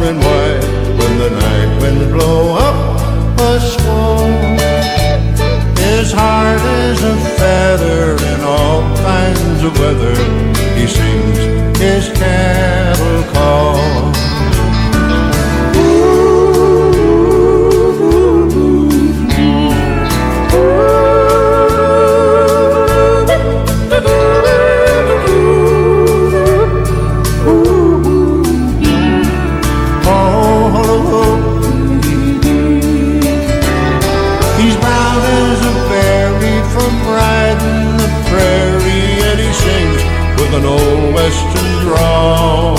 and white when the night winds blow up a squall. His heart is a feather in all kinds of weather. He sings his cattle call. He's brown as a berry from riding the prairie, and he sings with an old western drawl.